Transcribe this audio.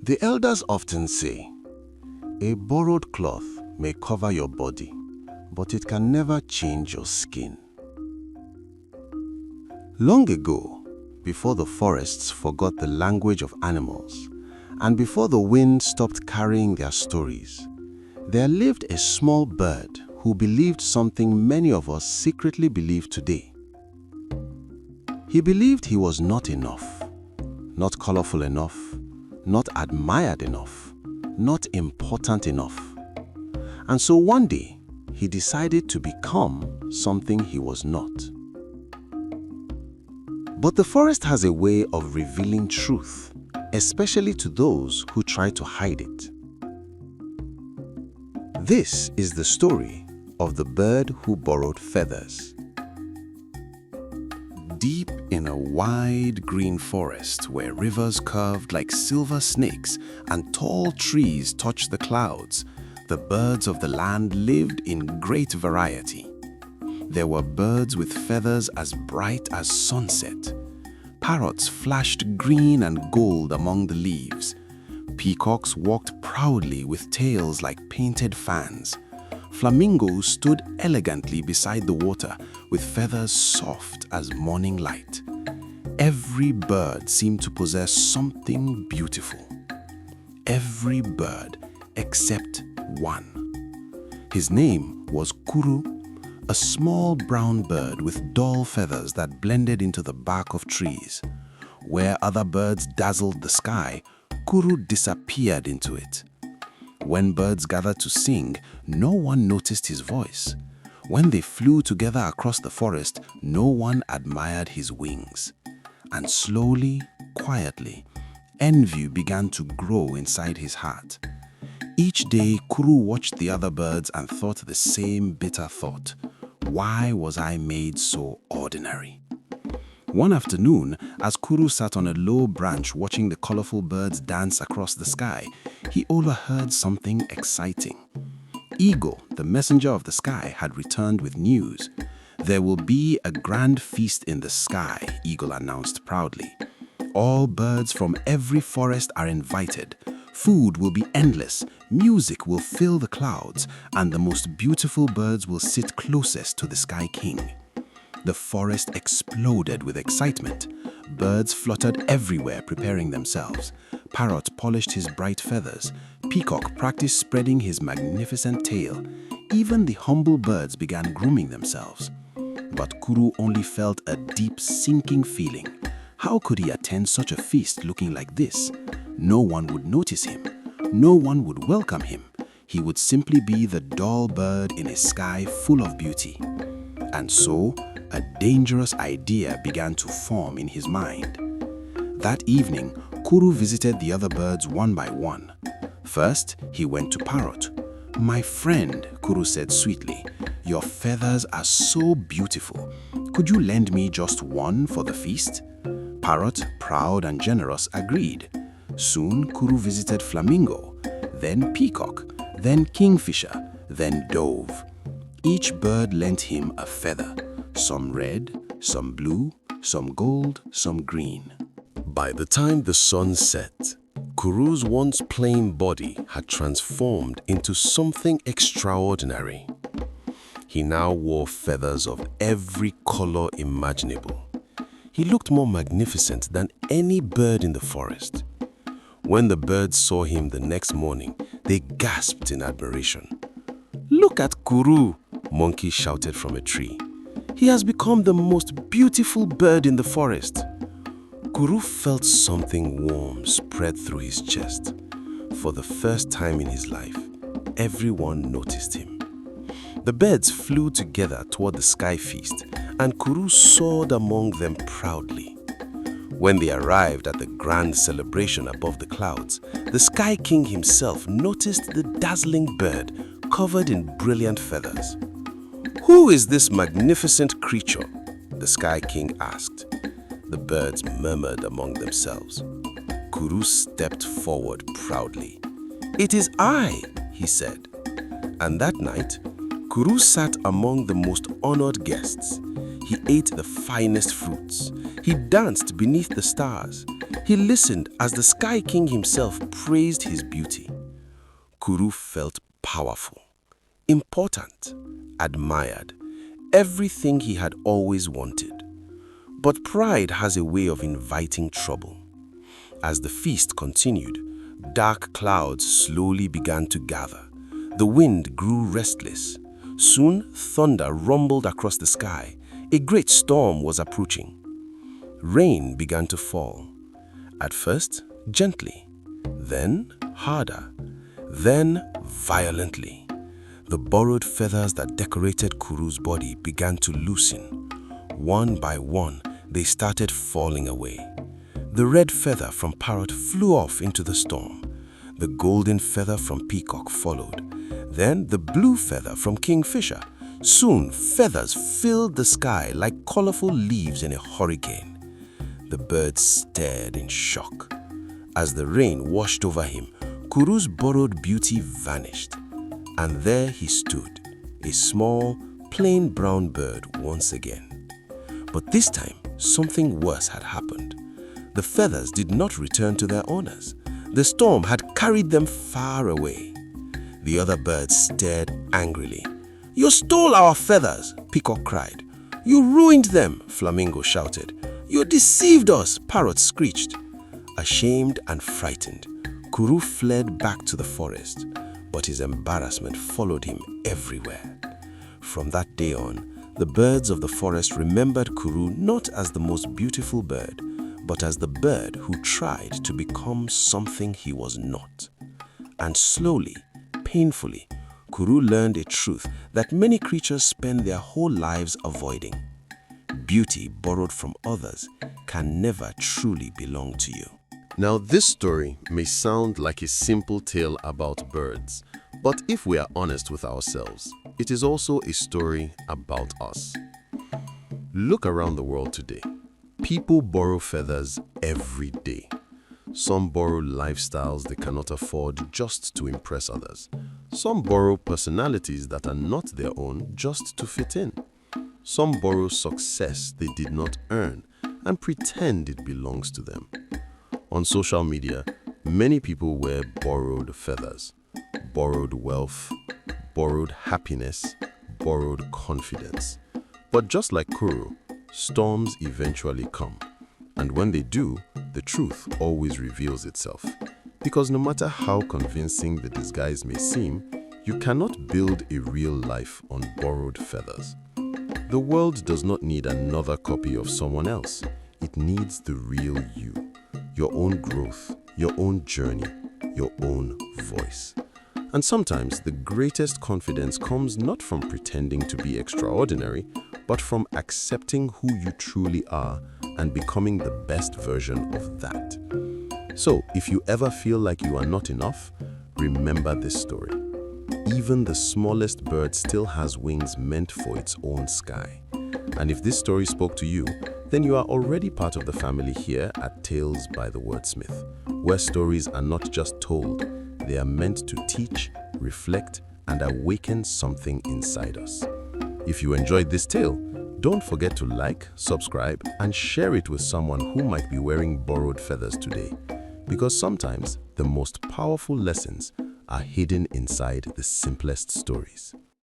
The elders often say, a borrowed cloth may cover your body, but it can never change your skin. Long ago, before the forests forgot the language of animals, and before the wind stopped carrying their stories, there lived a small bird who believed something many of us secretly believe today. He believed he was not enough, not colorful enough, not admired enough, not important enough. And so one day, he decided to become something he was not. But the forest has a way of revealing truth, especially to those who try to hide it. This is the story of the bird who borrowed feathers. Deep in a wide green forest where rivers curved like silver snakes and tall trees touched the clouds, the birds of the land lived in great variety. There were birds with feathers as bright as sunset. Parrots flashed green and gold among the leaves. Peacocks walked proudly with tails like painted fans. Flamingos stood elegantly beside the water with feathers soft as morning light. Every bird seemed to possess something beautiful. Every bird except one. His name was Kuru, a small brown bird with dull feathers that blended into the bark of trees. Where other birds dazzled the sky, Kuru disappeared into it. When birds gathered to sing, no one noticed his voice. When they flew together across the forest, no one admired his wings. And slowly, quietly, envy began to grow inside his heart. Each day, Kuru watched the other birds and thought the same bitter thought. Why was I made so ordinary? One afternoon, as Kuru sat on a low branch watching the colorful birds dance across the sky, he overheard something exciting. Eagle, the messenger of the sky, had returned with news. There will be a grand feast in the sky, Eagle announced proudly. All birds from every forest are invited. Food will be endless, music will fill the clouds, and the most beautiful birds will sit closest to the Sky King. The forest exploded with excitement. Birds fluttered everywhere preparing themselves. Parrot polished his bright feathers. Peacock practiced spreading his magnificent tail. Even the humble birds began grooming themselves. But Kuru only felt a deep sinking feeling. How could he attend such a feast looking like this? No one would notice him. No one would welcome him. He would simply be the dull bird in a sky full of beauty. And so, a dangerous idea began to form in his mind. That evening, Kuru visited the other birds one by one. First, he went to Parrot. "My friend," Kuru said sweetly, "your feathers are so beautiful. Could you lend me just one for the feast?" Parrot, proud and generous, agreed. Soon, Kuru visited Flamingo, then Peacock, then Kingfisher, then Dove. Each bird lent him a feather, some red, some blue, some gold, some green. By the time the sun set, Kuru's once plain body had transformed into something extraordinary. He now wore feathers of every color imaginable. He looked more magnificent than any bird in the forest. When the birds saw him the next morning, they gasped in admiration. "Look at Kuru," Monkey shouted from a tree. "He has become the most beautiful bird in the forest." Kuru felt something warm spread through his chest. For the first time in his life, everyone noticed him. The birds flew together toward the sky feast, and Kuru soared among them proudly. When they arrived at the grand celebration above the clouds, the Sky King himself noticed the dazzling bird covered in brilliant feathers. "Who is this magnificent creature?" the Sky King asked. The birds murmured among themselves. Kuru stepped forward proudly. "It is I," he said. And that night, Kuru sat among the most honored guests. He ate the finest fruits. He danced beneath the stars. He listened as the Sky King himself praised his beauty. Kuru felt powerful, important, admired, everything he had always wanted. But pride has a way of inviting trouble. As the feast continued, dark clouds slowly began to gather. The wind grew restless. Soon, thunder rumbled across the sky. A great storm was approaching. Rain began to fall. At first, gently, then harder, then violently. The borrowed feathers that decorated Kuru's body began to loosen. One by one, they started falling away. The red feather from Parrot flew off into the storm. The golden feather from Peacock followed. Then the blue feather from Kingfisher. Soon, feathers filled the sky like colorful leaves in a hurricane. The birds stared in shock. As the rain washed over him, Kuru's borrowed beauty vanished. And there he stood, a small, plain brown bird once again. But this time, something worse had happened. The feathers did not return to their owners. The storm had carried them far away. The other birds stared angrily. "You stole our feathers," Peacock cried. "You ruined them," Flamingo shouted. "You deceived us," Parrot screeched. Ashamed and frightened, Kuru fled back to the forest, but his embarrassment followed him everywhere. From that day on, the birds of the forest remembered Kuru not as the most beautiful bird, but as the bird who tried to become something he was not. And slowly, painfully, Kuru learned a truth that many creatures spend their whole lives avoiding. Beauty borrowed from others can never truly belong to you. Now, this story may sound like a simple tale about birds, but if we are honest with ourselves, it is also a story about us. Look around the world today. People borrow feathers every day. Some borrow lifestyles they cannot afford just to impress others. Some borrow personalities that are not their own just to fit in. Some borrow success they did not earn and pretend it belongs to them. On social media, many people wear borrowed feathers, borrowed wealth, borrowed happiness, borrowed confidence. But just like Kuru, storms eventually come. And when they do, the truth always reveals itself. Because no matter how convincing the disguise may seem, you cannot build a real life on borrowed feathers. The world does not need another copy of someone else. It needs the real you, your own growth, your own journey, your own voice. And sometimes the greatest confidence comes not from pretending to be extraordinary, but from accepting who you truly are and becoming the best version of that. So, if you ever feel like you are not enough, remember this story. Even the smallest bird still has wings meant for its own sky. And if this story spoke to you, then you are already part of the family here at Tales by the Wordsmith, where stories are not just told, they are meant to teach, reflect, and awaken something inside us. If you enjoyed this tale, don't forget to like, subscribe, and share it with someone who might be wearing borrowed feathers today. Because sometimes the most powerful lessons are hidden inside the simplest stories.